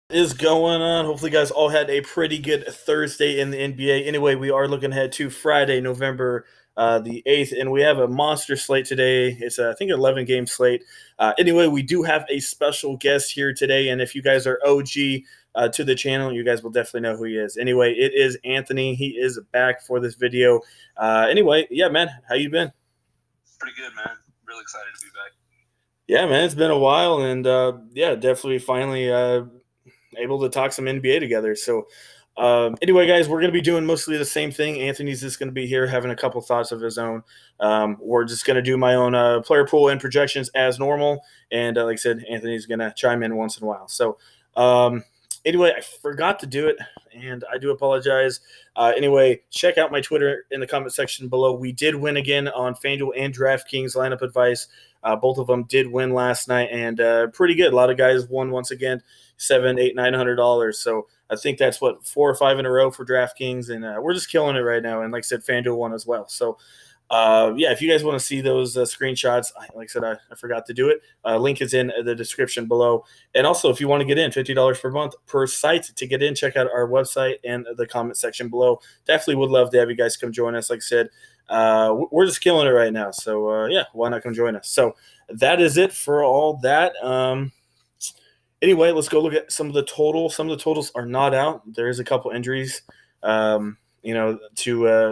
Is going on? Hopefully, you guys all had a pretty good Thursday in the NBA. Anyway, we are looking ahead to Friday, November the 8th, and we have a monster slate today. It's, I think, an 11-game slate. Anyway, we do have a special guest here today, and if you guys are OG to the channel, you guys will definitely know who he is. Anyway, it is Anthony. He is back for this video. Anyway, yeah, man, how you been? Pretty good, man. Really excited to be back. Yeah, man, it's been a while, and yeah, definitely finally able to talk some NBA together. So, anyway, guys, we're going to be doing mostly the same thing. Anthony's just going to be here having a couple thoughts of his own. We're just going to do my own player pool and projections as normal. And like I said, Anthony's going to chime in once in a while. So, anyway, I forgot to do it, and I do apologize. Anyway, check out my Twitter in the comment section below. We did win again on Fanduel and DraftKings lineup advice. Both of them did win last night, and pretty good. A lot of guys won once again, $700, $800, $900. So I think that's what 4 or 5 in a row for DraftKings, and we're just killing it right now. And like I said, FanDuel won as well. So yeah, if you guys want to see those screenshots, like I said, I forgot to do it. Link is in the description below. And also, if you want to get in, $50 per month per site to get in, check out our website and the comment section below. Definitely would love to have you guys come join us. Like I said, we're just killing it right now. So yeah, why not come join us? So that is it for all that. Anyway, let's go look at some of the totals. Some of the totals are not out. There is a couple injuries. To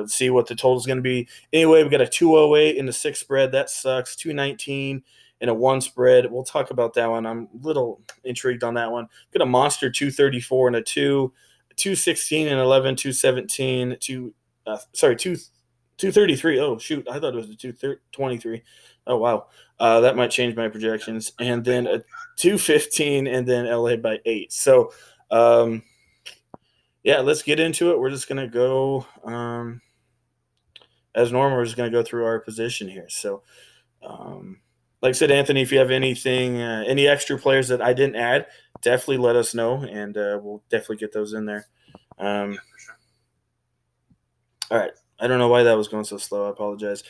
see what the total is going to be. Anyway, we got a 208 in the 6 spread. That sucks. 219 in a 1 spread. We'll talk about that one. I'm a little intrigued on that one. Got a monster 234 and a 2, 216 and 11, 217, 233. Oh, shoot. I thought it was a 223. Oh, wow. That might change my projections. And then a 215 and then LA by 8. So, yeah, let's get into it. We're just going to go as normal. We're just going to go through our position here. So, like I said, Anthony, if you have anything, any extra players that I didn't add, definitely let us know, and we'll definitely get those in there. Yeah, for sure. All right. I don't know why that was going so slow. I apologize.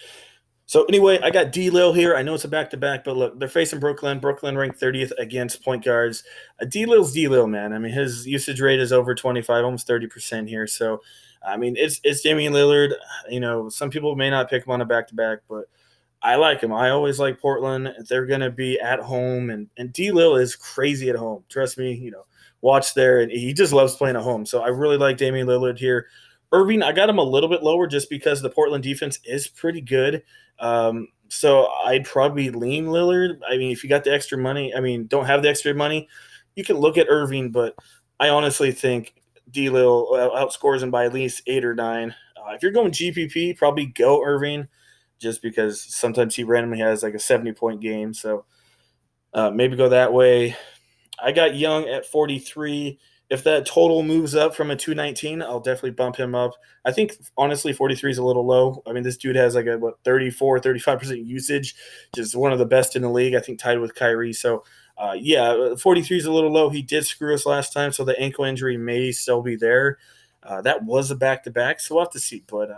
So anyway, I got D-Lil here. I know it's a back-to-back, but look, they're facing Brooklyn. Brooklyn ranked 30th against point guards. D-Lil's D-Lil, man. I mean, his usage rate is over 25, almost 30% here. So, I mean, it's Damian Lillard. You know, some people may not pick him on a back-to-back, but I like him. I always like Portland. They're going to be at home, and D-Lil is crazy at home. Trust me, you know, watch there, and he just loves playing at home. So I really like Damian Lillard here. Irving, I got him a little bit lower just because the Portland defense is pretty good. So I'd probably lean Lillard. I mean, if you got the extra money, I mean, don't have the extra money, you can look at Irving, but I honestly think D-Lil outscores him by at least 8 or 9. If you're going GPP, probably go Irving just because sometimes he randomly has like a 70-point game. So maybe go that way. I got Young at 43. If that total moves up from a 219, I'll definitely bump him up. I think, honestly, 43 is a little low. I mean, this dude has like a, 34, 35% usage, just one of the best in the league, I think tied with Kyrie. So, yeah, 43 is a little low. He did screw us last time, so the ankle injury may still be there. That was a back-to-back, so we'll have to see. But,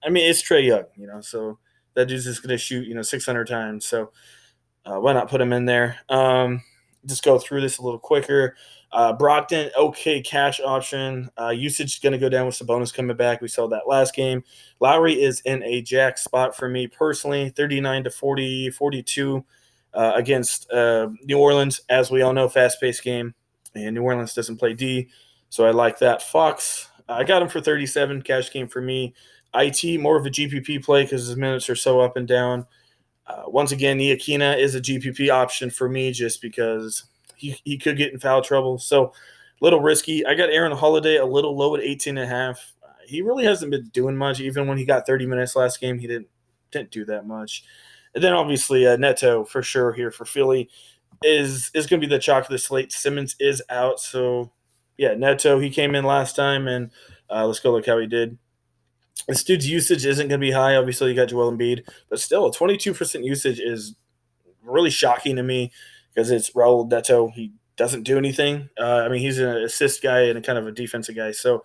I mean, it's Trae Young, you know, so that dude's just going to shoot, 600 times. So why not put him in there? Just go through this a little quicker. Brogdon, okay, cash option. Usage is going to go down with Sabonis coming back. We saw that last game. Lowry is in a jack spot for me personally, 39 to 40, 42 against New Orleans. As we all know, fast-paced game, and New Orleans doesn't play D, so I like that. Fox, I got him for 37. Cash game for me. IT, more of a GPP play because his minutes are so up and down. Once again, Niakina is a GPP option for me just because he could get in foul trouble. So a little risky. I got Aaron Holiday a little low at 18.5. He really hasn't been doing much. Even when he got 30 minutes last game, he didn't do that much. And then obviously Neto for sure here for Philly is going to be the chalk of the slate. Simmons is out. So yeah, Neto, he came in last time, and let's go look how he did. This dude's usage isn't going to be high. Obviously, you got Joel Embiid, but still, a 22% usage is really shocking to me because it's Raul Neto. He doesn't do anything. I mean, he's an assist guy and a kind of a defensive guy. So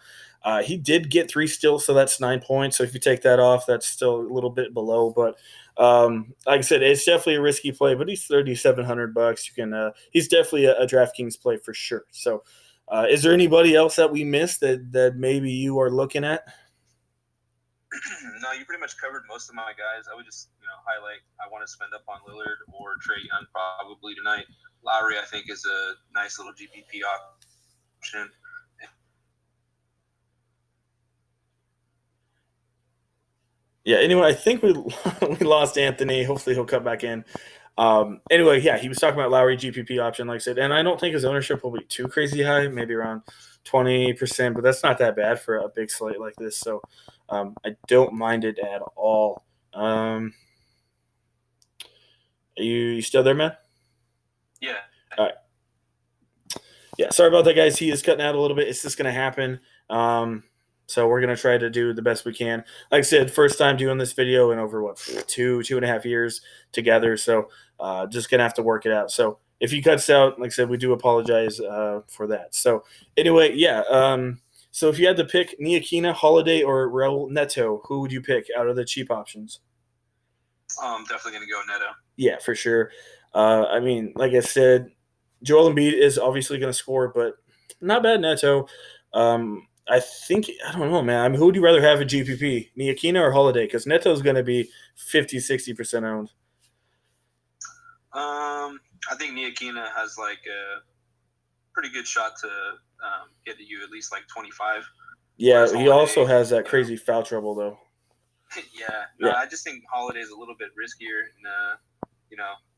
He did get 3 steals, so that's 9 points. So if you take that off, that's still a little bit below. But like I said, it's definitely a risky play. But he's $3,700. You can he's definitely a DraftKings play for sure. So is there anybody else that we missed that maybe you are looking at? No, you pretty much covered most of my guys. I would just highlight I want to spend up on Lillard or Trae Young probably tonight. Lowry, I think, is a nice little GPP option. Yeah, anyway, I think we lost Anthony. Hopefully he'll come back in. Anyway, yeah, he was talking about Lowry GPP option, like I said, and I don't think his ownership will be too crazy high, maybe around 20%, but that's not that bad for a big slate like this. So I don't mind it at all. Are you still there, man? Yeah. All right. Yeah, sorry about that, guys. He is cutting out a little bit. It's just going to happen. So we're going to try to do the best we can. Like I said, first time doing this video in over, 2.5 years together. So just going to have to work it out. So if he cuts out, like I said, we do apologize for that. So anyway, yeah. So if you had to pick Ntilikina, Holiday, or Raul Neto, who would you pick out of the cheap options? Definitely going to go Neto. Yeah, for sure. I mean, like I said, Joel Embiid is obviously going to score, but not bad Neto. I think, I don't know, man. I mean, who would you rather have in GPP, Ntilikina or Holiday? Because Neto is going to be 50-60% owned. I think Ntilikina has like a pretty good shot to get to you at least like 25. Yeah, he also has that crazy foul trouble, though. Yeah. I just think Holiday is a little bit riskier in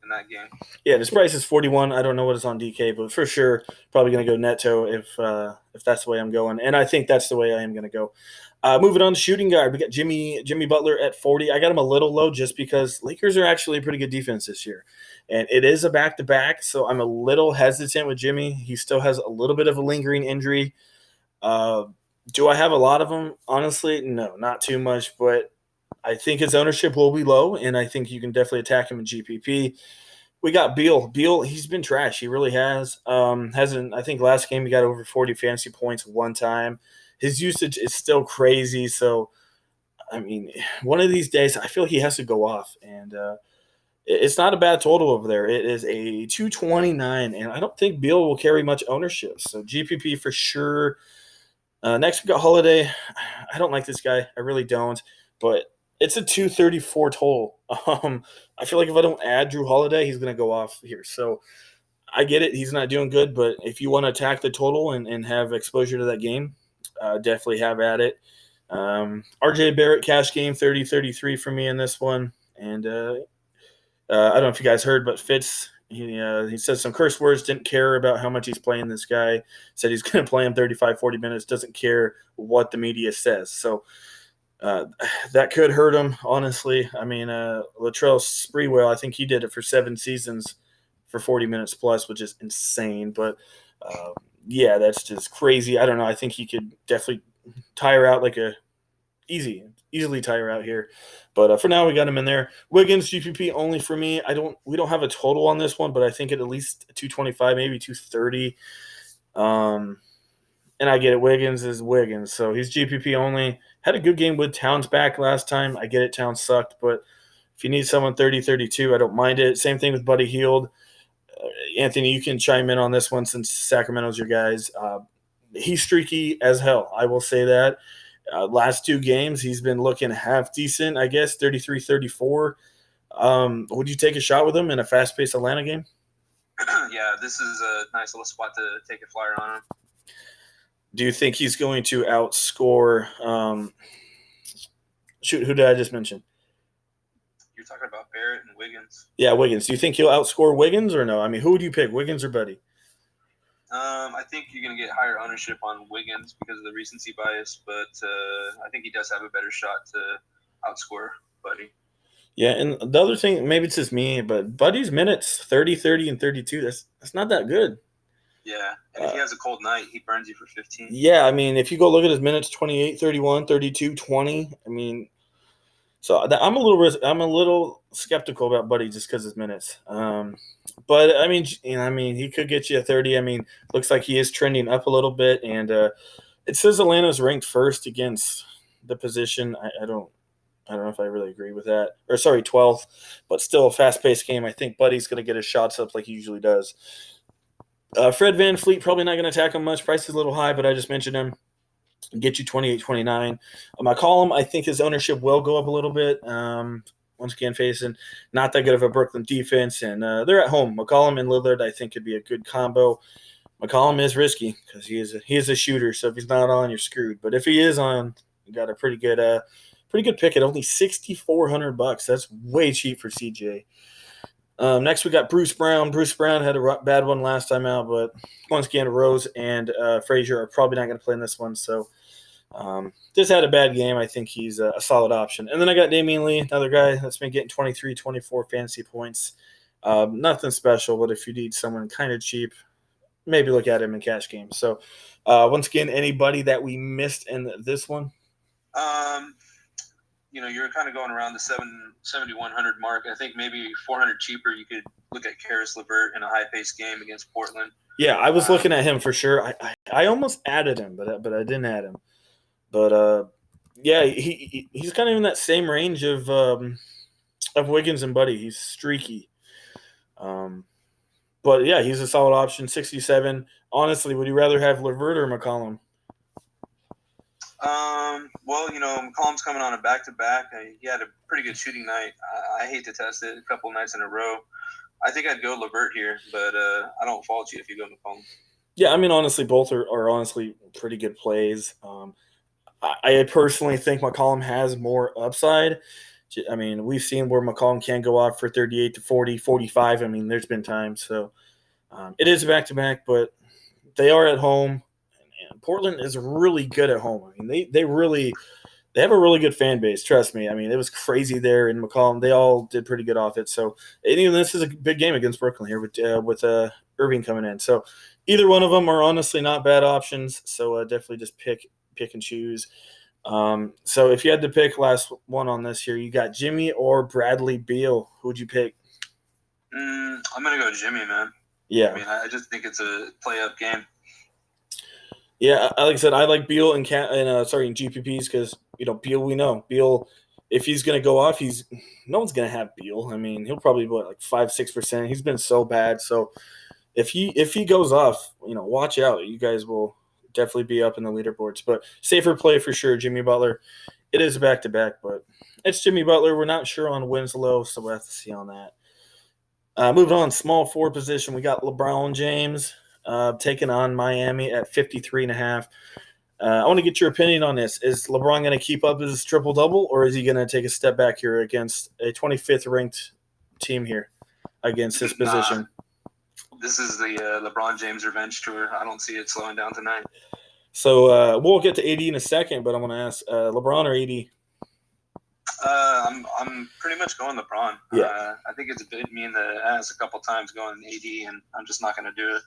that game. Yeah, this price is 41. I don't know what is on DK, but for sure, probably going to go Neto if that's the way I'm going, and I think that's the way I am going to go. Moving on to shooting guard, we got Jimmy Butler at 40. I got him a little low just because Lakers are actually a pretty good defense this year, and it is a back-to-back, so I'm a little hesitant with Jimmy. He still has a little bit of a lingering injury. Do I have a lot of them? Honestly, no, not too much, but I think his ownership will be low, and I think you can definitely attack him in GPP. We got Beal. Beal, he's been trash. He really has. I think last game he got over 40 fantasy points one time. His usage is still crazy. So, I mean, one of these days I feel he has to go off. And it's not a bad total over there. It is a 229, and I don't think Beal will carry much ownership. So GPP for sure. Next we got Holiday. I don't like this guy. I really don't. But it's a 234 total. I feel like if I don't add Drew Holiday, he's going to go off here. So I get it. He's not doing good, but if you want to attack the total and have exposure to that game, definitely have at it. RJ Barrett, cash game, 30-33 for me in this one. And I don't know if you guys heard, but Fitz, he said some curse words, didn't care about how much he's playing this guy, said he's going to play him 35, 40 minutes, doesn't care what the media says. So that could hurt him, honestly. I mean, Latrell Sprewell, I think he did it for 7 seasons for 40 minutes plus, which is insane. But, yeah, that's just crazy. I don't know. I think he could definitely tire out easily tire out here. But for now, we got him in there. Wiggins, GPP only for me. We don't have a total on this one, but I think at least 225, maybe 230. And I get it. Wiggins is Wiggins. So he's GPP only. Had a good game with Towns back last time. I get it. Towns sucked. But if you need someone 30-32, I don't mind it. Same thing with Buddy Hield. Anthony, you can chime in on this one since Sacramento's your guys. He's streaky as hell. I will say that. Last 2 games, he's been looking half decent, I guess, 33-34. Would you take a shot with him in a fast-paced Atlanta game? Yeah, this is a nice little spot to take a flyer on him. Do you think he's going to outscore who did I just mention? You're talking about Barrett and Wiggins. Yeah, Wiggins. Do you think he'll outscore Wiggins or no? I mean, who would you pick, Wiggins or Buddy? I think you're going to get higher ownership on Wiggins because of the recency bias, but I think he does have a better shot to outscore Buddy. Yeah, and the other thing, maybe it's just me, but Buddy's minutes, 30, 30, and 32, that's not that good. Yeah, and if he has a cold night, he burns you for 15. Yeah, I mean, if you go look at his minutes, 28, 31, 32, 20, I mean, so I'm a little skeptical about Buddy just because his minutes. But I mean, he could get you a 30. I mean, looks like he is trending up a little bit, and It says Atlanta's ranked first against the position. I don't know if I really agree with that. Or sorry, 12th, but still a fast-paced game. I think Buddy's going to get his shots up like he usually does. Fred VanVleet probably not going to attack him much. Price is a little high, but I just mentioned him. Get you 28-29. McCollum, I think his ownership will go up a little bit. Once again, facing not that good of a Brooklyn defense, and they're at home. McCollum and Lillard, I think, could be a good combo. McCollum is risky because he is a shooter, so if he's not on, you're screwed. But if he is on, you got a pretty good pick at only $6,400. That's way cheap for CJ. Next, we got Bruce Brown. Bruce Brown had a bad one last time out, but once again, Rose and Frazier are probably not going to play in this one. So just had a bad game. I think he's a solid option. And then I got Damion Lee, another guy that's been getting 23, 24 fantasy points. Nothing special, but if you need someone kind of cheap, maybe look at him in cash games. So once again, anybody that we missed in this one? You're kind of going around the 7,100 mark. I think maybe 400 cheaper. You could look at Karis LeVert in a high-paced game against Portland. Yeah, I was looking at him for sure. I almost added him, but I didn't add him. But yeah, he's kind of in that same range of Wiggins and Buddy. He's streaky. But yeah, he's a solid option. 67. Honestly, would you rather have LeVert or McCollum? Well, McCollum's coming on a back-to-back. He had a pretty good shooting night. I hate to test it a couple nights in a row. I think I'd go LeVert here, but I don't fault you if you go McCollum. Yeah, I mean, honestly, both are honestly pretty good plays. I personally think McCollum has more upside. I mean, we've seen where McCollum can go off for 38 to 40, 45. I mean, there's been times. So it is a back-to-back, but they are at home. And Portland is really good at home. I mean, they have a really good fan base. Trust me. I mean, it was crazy there in McCollum. They all did pretty good off it. So even this is a big game against Brooklyn here with Irving coming in. So either one of them are honestly not bad options. So definitely just pick and choose. So if you had to pick last one on this here, you got Jimmy or Bradley Beal. Who would you pick? I'm gonna go Jimmy, man. Yeah. I mean, I just think it's a play-up game. Yeah, like I said, I like Beal in GPPs because Beal. We know Beal. If he's going to go off, no one's going to have Beal. I mean, he'll probably be like 5-6%. He's been so bad. So if he goes off, watch out. You guys will definitely be up in the leaderboards. But safer play for sure, Jimmy Butler. It is a back-to-back, but it's Jimmy Butler. We're not sure on Winslow, so we'll have to see on that. Moving on, small forward position, we got LeBron James. Taking on Miami at 53.5. I want to get your opinion on this. Is LeBron going to keep up his triple-double, or is he going to take a step back here against a 25th ranked team here against his position? This is the LeBron James revenge tour. I don't see it slowing down tonight. So we'll get to AD in a second, but I want to ask LeBron or AD? I'm pretty much going LeBron. Yeah. I think it's bit me in the ass a couple times going AD, and I'm just not going to do it.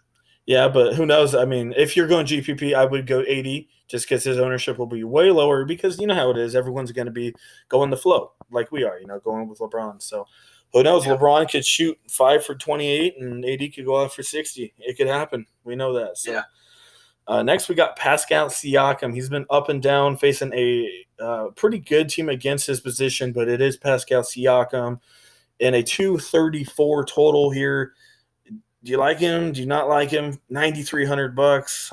Yeah, but who knows? I mean, if you're going GPP, I would go 80 just because his ownership will be way lower because you know how it is. Everyone's going to be going the flow like we are, going with LeBron. So who knows? Yeah. LeBron could shoot 5 for 28 and AD could go out for 60. It could happen. We know that. So yeah. Next, we got Pascal Siakam. He's been up and down facing a pretty good team against his position, but it is Pascal Siakam in a 234 total here. Do you like him? Do you not like him? $9,300.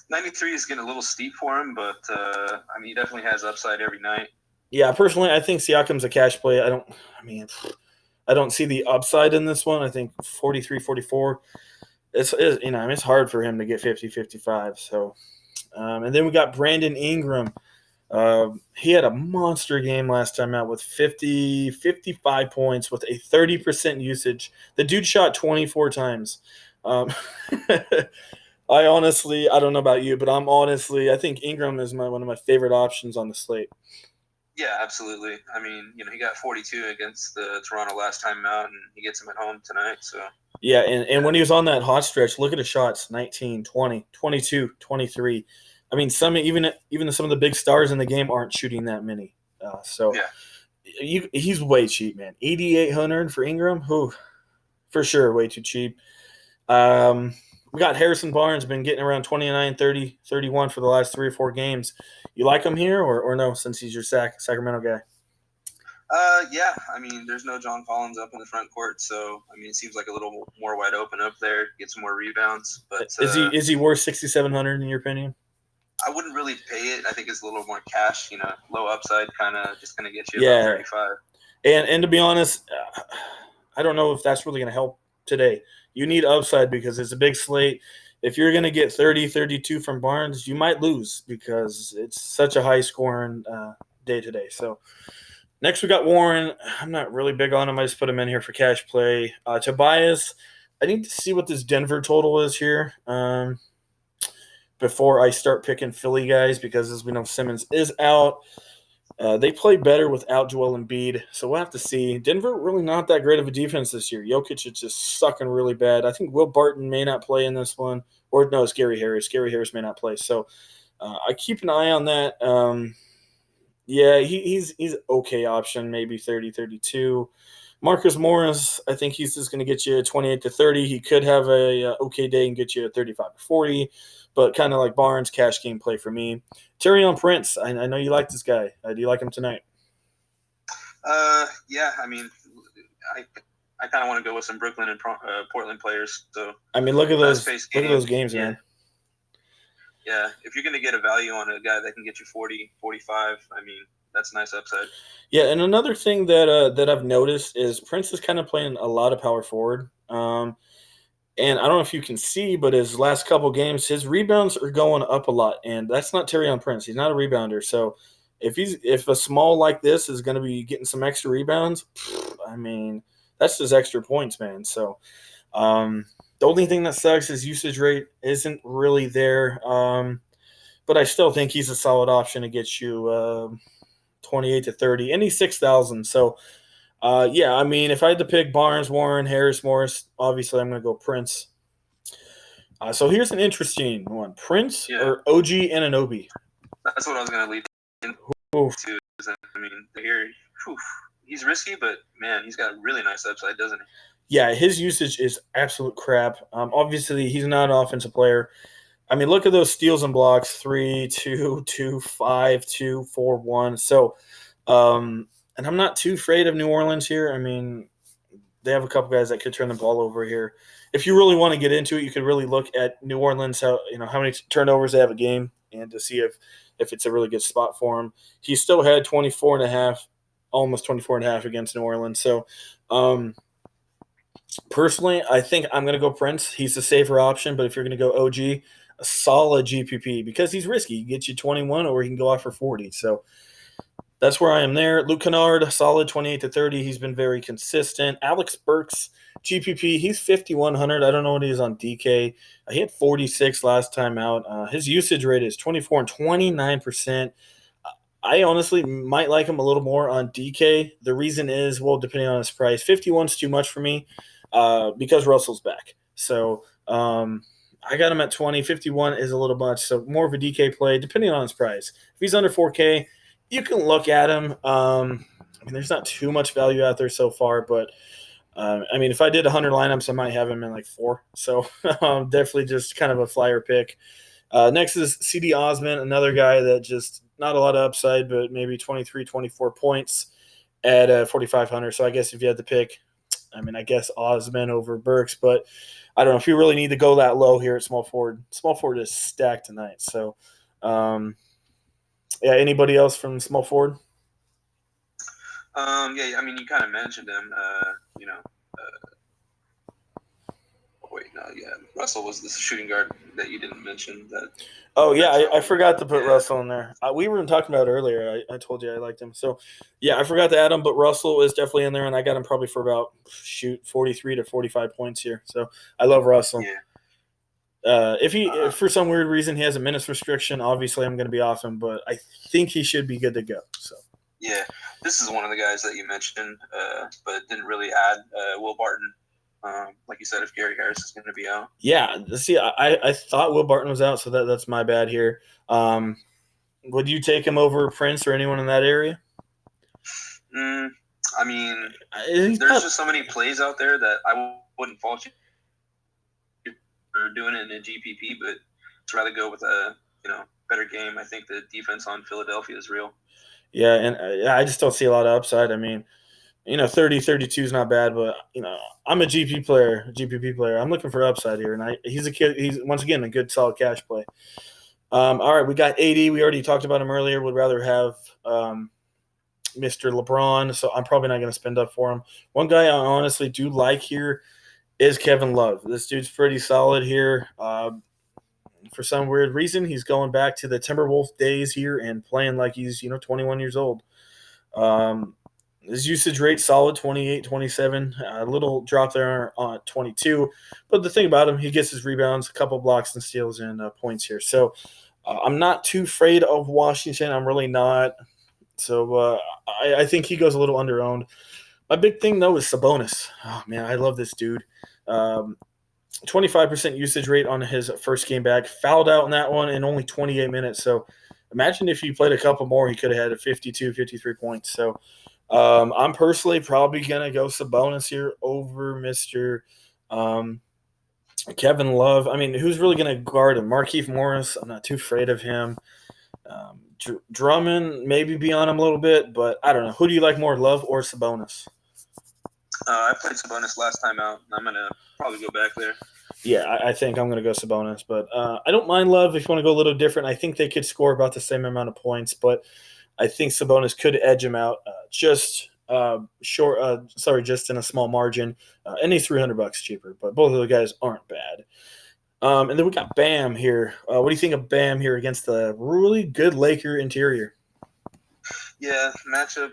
93 is getting a little steep for him, but he definitely has upside every night. Yeah, personally, I think Siakam's a cash play. I don't see the upside in this one. I think 43, 44. It's hard for him to get 50, 55. So, and then we got Brandon Ingram. He had a monster game last time out with 55 points with a 30% usage. The dude shot 24 times. I don't know about you, but I think Ingram is one of my favorite options on the slate. Yeah, absolutely. I mean, he got 42 against the Toronto last time out, and he gets him at home tonight. So yeah, and when he was on that hot stretch, look at his shots: 19, 20, 22, 23. I mean, even some of the big stars in the game aren't shooting that many. He's way cheap, man. 8,800 for Ingram, for sure, way too cheap. we got Harrison Barnes been getting around 29, 30, 31 for the last 3 or 4 games. You like him here or no, since he's your Sacramento guy? Yeah. I mean, there's no John Collins up in the front court, so I mean, it seems like a little more wide open up there. Get some more rebounds, but Is he worth 6,700 in your opinion? I wouldn't really pay it. I think it's a little more cash, low upside, kind of just going to get you about 35. And to be honest, I don't know if that's really going to help today. You need upside because it's a big slate. If you're going to get 30, 32 from Barnes, you might lose because it's such a high-scoring day today. So next we got Warren. I'm not really big on him. I just put him in here for cash play. Tobias, I need to see what this Denver total is here before I start picking Philly guys because, as we know, Simmons is out. They play better without Joel Embiid, so we'll have to see. Denver really not that great of a defense this year. Jokic is just sucking really bad. I think Will Barton may not play in this one. Or, no, it's Gary Harris. Gary Harris may not play. So I keep an eye on that. He's okay option, maybe 30, 32. Marcus Morris, I think he's just going to get you 28 to 30. He could have a okay day and get you a 35 to 40, but kind of like Barnes, cash game play for me. Taurean Prince, I know you like this guy. Do you like him tonight? Yeah, I mean, I kind of want to go with some Brooklyn and Portland players. So I mean, look at those games, yeah. man. Yeah, if you're going to get a value on a guy that can get you 40, 45, I mean, that's a nice upside. Yeah, and another thing that I've noticed is Prince is kind of playing a lot of power forward. And I don't know if you can see, but his last couple games, his rebounds are going up a lot, and that's not Taurean Prince. He's not a rebounder. So if a small like this is going to be getting some extra rebounds, I mean, that's just extra points, man. So the only thing that sucks is usage rate isn't really there. But I still think he's a solid option to get you 28 to 30, and he's 6,000. So I mean, if I had to pick Barnes, Warren, Harris, Morris, obviously I'm going to go Prince. So here's an interesting one. Prince or OG Anunoby? That's what I was going to lead into. I mean, here, he's risky, but, man, he's got a really nice upside, doesn't he? Yeah, his usage is absolute crap. Obviously, he's not an offensive player. I mean, look at those steals and blocks, 3, 2, 2, 5, 2, 4, 1. So, and I'm not too afraid of New Orleans here. I mean, they have a couple guys that could turn the ball over here. If you really want to get into it, you could really look at New Orleans, how many turnovers they have a game, and to see if it's a really good spot for him. He still had 24 and a half, almost 24 and a half against New Orleans. So, personally, I think I'm going to go Prince. He's a safer option, but if you're going to go OG, a solid GPP because he's risky. He gets you 21 or he can go off for 40. So that's where I am there. Luke Kennard, solid 28 to 30. He's been very consistent. Alex Burks, GPP, he's 5,100. I don't know what he is on DK. He had 46 last time out. His usage rate is 24 and 29%. I honestly might like him a little more on DK. The reason is, well, depending on his price, 51 is too much for me because Russell's back. So I got him at 20. 51 is a little much, so more of a DK play, depending on his price. If he's under 4K, you can look at him. I mean, there's not too much value out there so far, but I mean, if I did 100 lineups, I might have him in like 4. So definitely just kind of a flyer pick. Next is CD Osman, another guy that just not a lot of upside, but maybe 23, 24 points at 4,500. So I guess if you had to pick, I mean, I guess Osman over Burks, but I don't know if you really need to go that low here at small forward. Small forward is stacked tonight. So, anybody else from small forward? I mean, you kind of mentioned him, Russell was the shooting guard that you didn't mention. I forgot to put Russell in there. We were talking about it earlier. I told you I liked him. So, I forgot to add him, but Russell is definitely in there, and I got him probably for about 43 to 45 points here. So, I love Russell. Yeah. If for some weird reason he has a minutes restriction, obviously I'm going to be off him, but I think he should be good to go. So. Yeah, this is one of the guys that you mentioned, but didn't really add Will Barton. Like you said, if Gary Harris is going to be out. Yeah, see, I thought Will Barton was out, so that's my bad here. Would you take him over Prince or anyone in that area? I mean, there's just so many plays out there that I wouldn't fault you doing it in a GPP, but I'd rather go with a better game. I think the defense on Philadelphia is real. Yeah, and I just don't see a lot of upside. I mean, 30, 32 is not bad, but I'm a GPP player. I'm looking for upside here, and he's a kid. He's once again a good solid cash play. All right, we got 80. We already talked about him earlier. Would rather have Mr. LeBron, so I'm probably not going to spend up for him. One guy I honestly do like here is Kevin Love. This dude's pretty solid here. For some weird reason, he's going back to the Timberwolves days here and playing like he's 21 years old. His usage rate solid, 28, 27. A little drop there on 22. But the thing about him, he gets his rebounds, a couple blocks and steals and points here. So I'm not too afraid of Washington. I'm really not. So I think he goes a little underowned. My big thing, though, is Sabonis. Oh, man, I love this dude. 25% usage rate on his first game back. Fouled out in that one in only 28 minutes. So imagine if he played a couple more, he could have had a 52, 53 points. So I'm personally probably going to go Sabonis here over Mr. Kevin Love. I mean, who's really going to guard him? Markieff Morris, I'm not too afraid of him. Drummond, maybe be on him a little bit, but I don't know. Who do you like more, Love or Sabonis? I played Sabonis last time out. I'm going to probably go back there. Yeah, I think I'm going to go Sabonis, but I don't mind Love if you want to go a little different. I think they could score about the same amount of points, but I think Sabonis could edge him out just in a small margin. And he's $300 cheaper, but both of the guys aren't bad. And then we got Bam here. What do you think of Bam here against the really good Laker interior? Yeah, matchup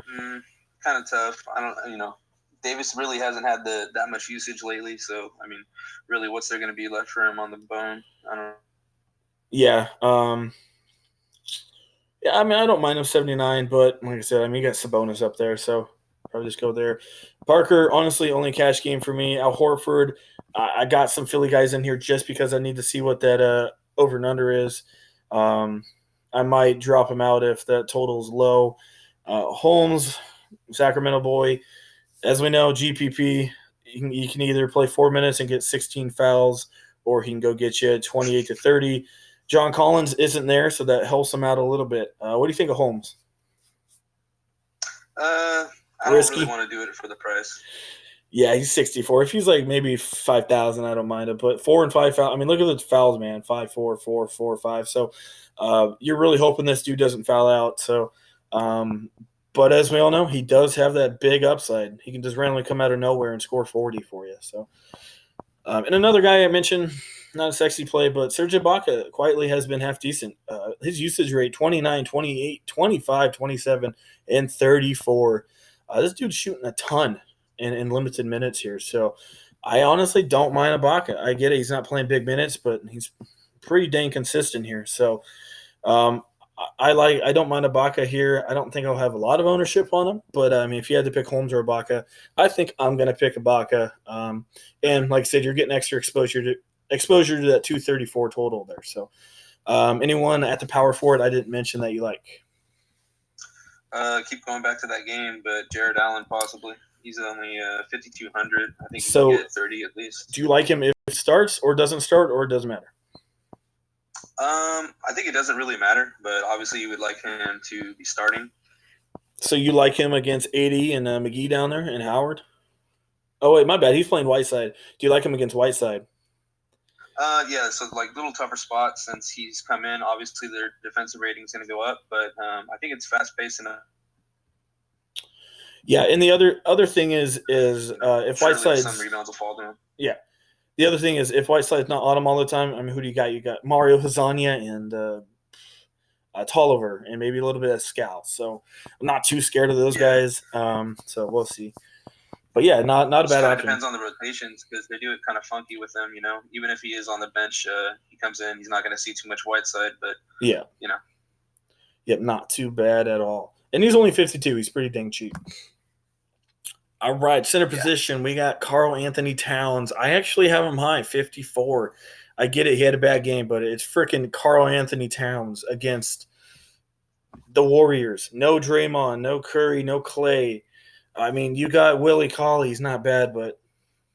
kind of tough. I don't, Davis really hasn't had that much usage lately. So, I mean, really, what's there going to be left for him on the bone? I don't know. Yeah. Yeah, I mean, I don't mind him 79, but like I said, I mean, you got Sabonis up there, so probably just go there. Parker, honestly, only cash game for me. Al Horford, I got some Philly guys in here just because I need to see what that over and under is. I might drop him out if that total is low. Holmes, Sacramento boy, as we know, GPP, you can either play 4 minutes and get 16 fouls, or he can go get you 28 to 30. John Collins isn't there, so that helps him out a little bit. What do you think of Holmes? I don't really want to do it for the price. Yeah, he's 64. If he's like maybe 5,000, I don't mind it. But 4 and 5 fouls. I mean, look at the fouls, man. 5, 4, 4, 4, 5. So you're really hoping this dude doesn't foul out. So, but as we all know, he does have that big upside. He can just randomly come out of nowhere and score 40 for you. So, and another guy I mentioned, not a sexy play, but Serge Ibaka quietly has been half decent. His usage rate, 29, 28, 25, 27, and 34. This dude's shooting a ton in limited minutes here. So I honestly don't mind Ibaka. I get it. He's not playing big minutes, but he's pretty dang consistent here. So I don't mind Ibaka here. I don't think I'll have a lot of ownership on him, but I mean, if you had to pick Holmes or Ibaka, I think I'm going to pick Ibaka. And like I said, you're getting extra exposure to that 234 total there. So anyone at the power forward I didn't mention that you like? Keep going back to that game, but Jared Allen possibly. He's only 5,200. I think he So, can get 30 at least. Do you like him if it starts or doesn't start, or it doesn't matter? I think it doesn't really matter, but obviously you would like him to be starting. So you like him against 80 and McGee down there and Howard? Oh, wait, my bad. He's playing Whiteside. Do you like him against Whiteside? Yeah, so like little tougher spot since he's come in. Obviously, their defensive rating is going to go up, but I think it's fast paced enough. Yeah, and the other thing is if Whiteside's some rebounds will fall to him. Yeah, the other thing is if Whiteside's not on him all the time. I mean, who do you got? You got Mario Hezonja and Tolliver, and maybe a little bit of Scal. So I'm not too scared of those guys. So we'll see. But yeah, not a bad option. Depends on the rotations because they do it kind of funky with him. Even if he is on the bench, he comes in. He's not going to see too much Whiteside, but yeah, Yep, not too bad at all. And he's only 52. He's pretty dang cheap. All right, center position. We got Karl-Anthony Towns. I actually have him high, 54. I get it. He had a bad game, but it's freaking Karl-Anthony Towns against the Warriors. No Draymond, no Curry, no Clay. I mean, you got Willie Cauley. He's not bad, but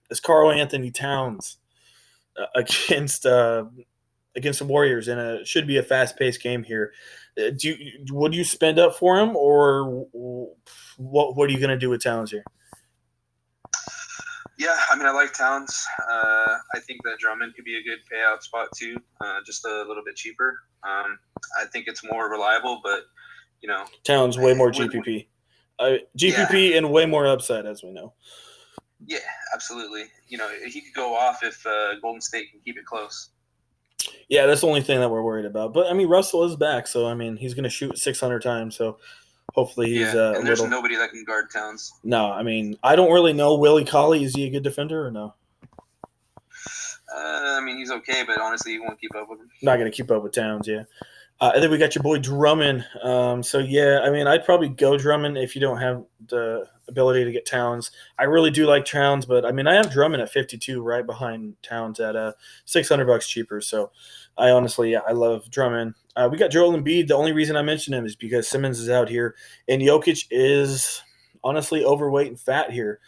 it's Karl-Anthony Towns. against the Warriors, and it should be a fast-paced game here. Would you spend up for him, or what are you going to do with Towns here? Yeah, I mean, I like Towns. I think that Drummond could be a good payout spot too, just a little bit cheaper. I think it's more reliable, but Towns way more GPP, and way more upside, as we know. Yeah, absolutely. He could go off if Golden State can keep it close. Yeah, that's the only thing that we're worried about. But I mean, Russell is back, so I mean, he's going to shoot 600 times. So hopefully he's and there's nobody that can guard Towns. No, I mean, I don't really know Willie Cauley. Is he a good defender or no? I mean, he's okay, but honestly, you won't keep up with him. Not going to keep up with Towns, yeah. And then we got your boy Drummond. So, yeah, I mean, I'd probably go Drummond if you don't have the ability to get Towns. I really do like Towns, but, I mean, I have Drummond at 52 right behind Towns at $600 cheaper. So, I love Drummond. We got Joel Embiid. The only reason I mention him is because Simmons is out here, and Jokic is honestly overweight and fat here.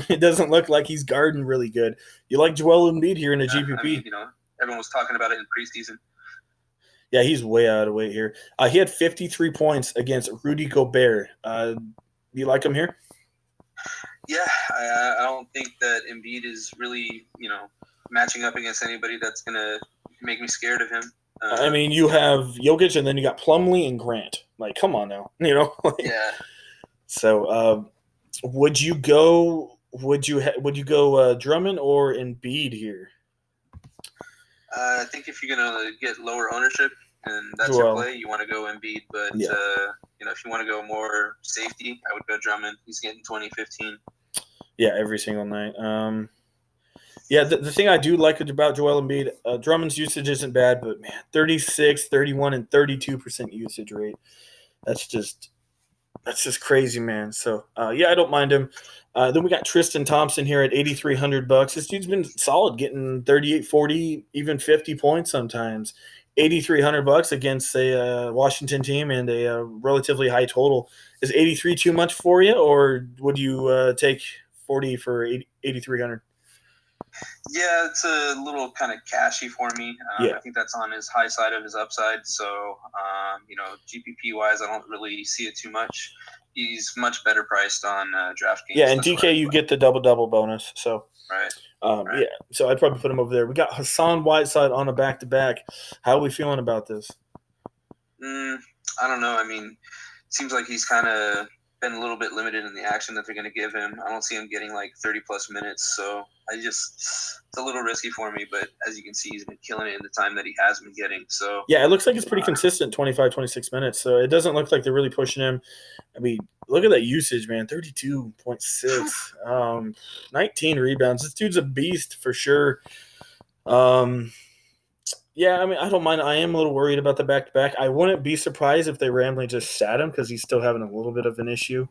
It doesn't look like he's guarding really good. You like Joel Embiid here in a GPP. I mean, everyone was talking about it in preseason. Yeah, he's way out of weight here. He had 53 points against Rudy Gobert. Do you like him here? Yeah, I don't think that Embiid is really, matching up against anybody that's going to make me scared of him. I mean, you have Jokic, and then you got Plumlee and Grant. Like, come on now, Yeah. So, would you go Drummond or Embiid here? I think if you're gonna get lower ownership and that's your play, you want to go Embiid. But if you want to go more safety, I would go Drummond. He's getting 20-15. Yeah, every single night. The thing I do like about Joel Embiid, Drummond's usage isn't bad, but man, 36, 31, and 32% usage rate. That's just crazy, man. So, I don't mind him. Then we got Tristan Thompson here at $8,300. This dude's been solid, getting 38, 40, even 50 points sometimes. $8,300 against a Washington team and a relatively high total. Is 83 too much for you, or would you take 40 for 8,300? Yeah, it's a little kind of cashy for me. I think that's on his high side of his upside. So, GPP-wise, I don't really see it too much. He's much better priced on DraftKings. Yeah, and DK, you get the double-double bonus. So, right. Yeah, so I'd probably put him over there. We got Hassan Whiteside on a back-to-back. How are we feeling about this? I don't know. I mean, it seems like he's kind of been a little bit limited in the action that they're going to give him. I don't see him getting like 30-plus minutes, so it's a little risky for me, but as you can see, he's been killing it in the time that he has been getting. So yeah, it looks like it's pretty consistent, 25, 26 minutes, so it doesn't look like they're really pushing him. I mean, look at that usage, man, 32.6, 19 rebounds. This dude's a beast for sure. Yeah, I mean, I don't mind. I am a little worried about the back-to-back. I wouldn't be surprised if they randomly just sat him because he's still having a little bit of an issue.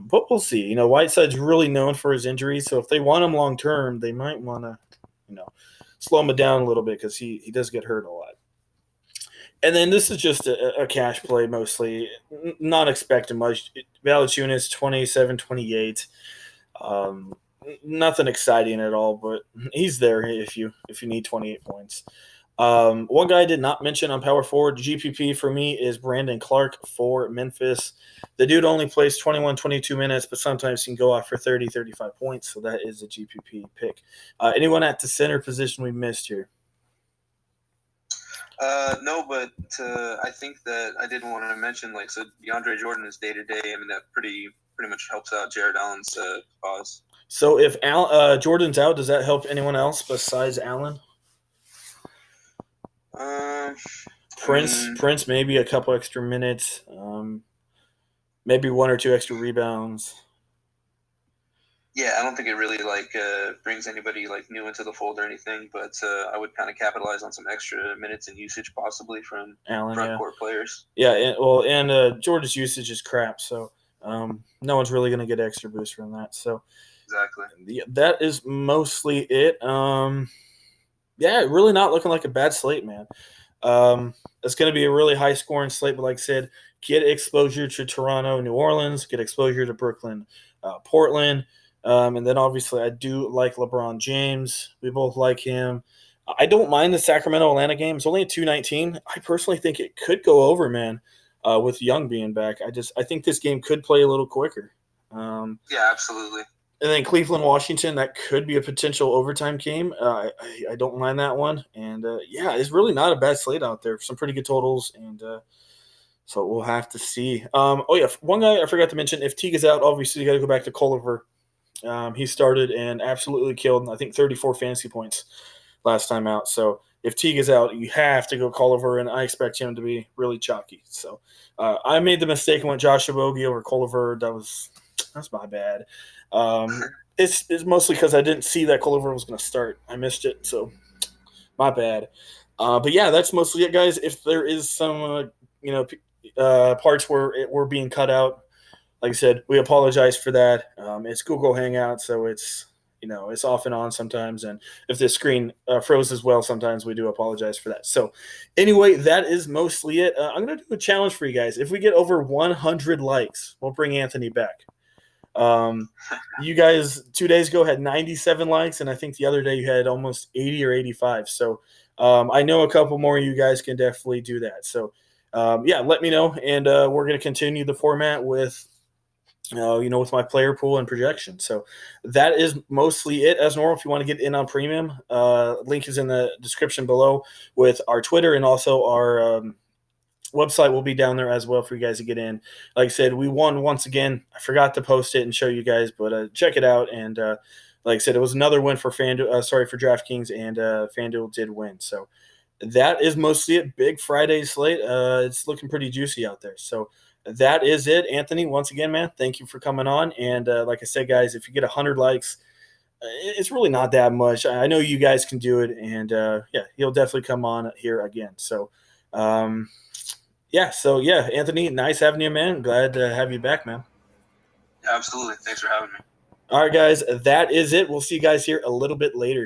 But we'll see. Whiteside's really known for his injuries, so if they want him long-term, they might want to, slow him down a little bit because he does get hurt a lot. And then this is just a cash play mostly. Not expecting much. Valanciunas, 27, 28. Nothing exciting at all, but he's there if you need 28 points. One guy I did not mention on power forward GPP for me is Brandon Clark for Memphis. The dude only plays 21, 22 minutes, but sometimes he can go off for 30, 35 points, so that is a GPP pick. Anyone at the center position we missed here? No, but I think that I did want to mention, so DeAndre Jordan is day-to-day. I mean, that pretty much helps out Jared Allen's cause. So if Jordan's out, does that help anyone else besides Allen? Prince, maybe a couple extra minutes, maybe one or two extra rebounds. Yeah, I don't think it really brings anybody new into the fold or anything, but I would kind of capitalize on some extra minutes and usage possibly from Allen, front court players. Yeah, and Jordan's usage is crap, so no one's really going to get extra boost from that. So exactly, that is mostly it. Really not looking like a bad slate, man. It's going to be a really high scoring slate, but like I said, get exposure to Toronto, New Orleans, get exposure to Brooklyn, Portland. And then obviously I do like LeBron James. We both like him. I don't mind the Sacramento Atlanta game. It's only at 219. I personally think it could go over, man. With Young being back, I think this game could play a little quicker. Yeah, absolutely. And then Cleveland, Washington, that could be a potential overtime game. I don't mind that one. And yeah, it's really not a bad slate out there. Some pretty good totals, and so we'll have to see. Oh yeah, one guy I forgot to mention. If Teague is out, obviously you got to go back to Culliver. He started and absolutely killed, I think, 34 fantasy points last time out. So if Teague is out, you have to go Culliver, and I expect him to be really chalky. So I made the mistake and went Josh Abogi over Culliver. That's my bad. It's mostly because I didn't see that Culliver was going to start. I missed it, so my bad. But yeah, that's mostly it, guys. If there is some parts where we're being cut out, like I said, we apologize for that. It's Google Hangout, so it's off and on sometimes, and if the screen froze as well, sometimes we do apologize for that. So, anyway, that is mostly it. I'm gonna do a challenge for you guys. If we get over 100 likes, we'll bring Anthony back. You guys 2 days ago had 97 likes, and I think the other day you had almost 80 or 85. So, I know a couple more of you guys can definitely do that. So, yeah, let me know, and we're gonna continue the format with with my player pool and projection. So that is mostly it as normal. If you want to get in on premium, link is in the description below with our Twitter, and also our website will be down there as well for you guys to get in. Like I said, we won once again. I forgot to post it and show you guys, but check it out. And like I said, it was another win for for DraftKings, and FanDuel did win. So that is mostly it. Big Friday slate. It's looking pretty juicy out there. So that is it. Anthony, once again, man, thank you for coming on. And like I said, guys, if you get 100 likes, it's really not that much. I know you guys can do it. And yeah, he'll definitely come on here again. So, yeah, Anthony, nice having you, man. Glad to have you back, man. Yeah, absolutely. Thanks for having me. All right, guys, that is it. We'll see you guys here a little bit later.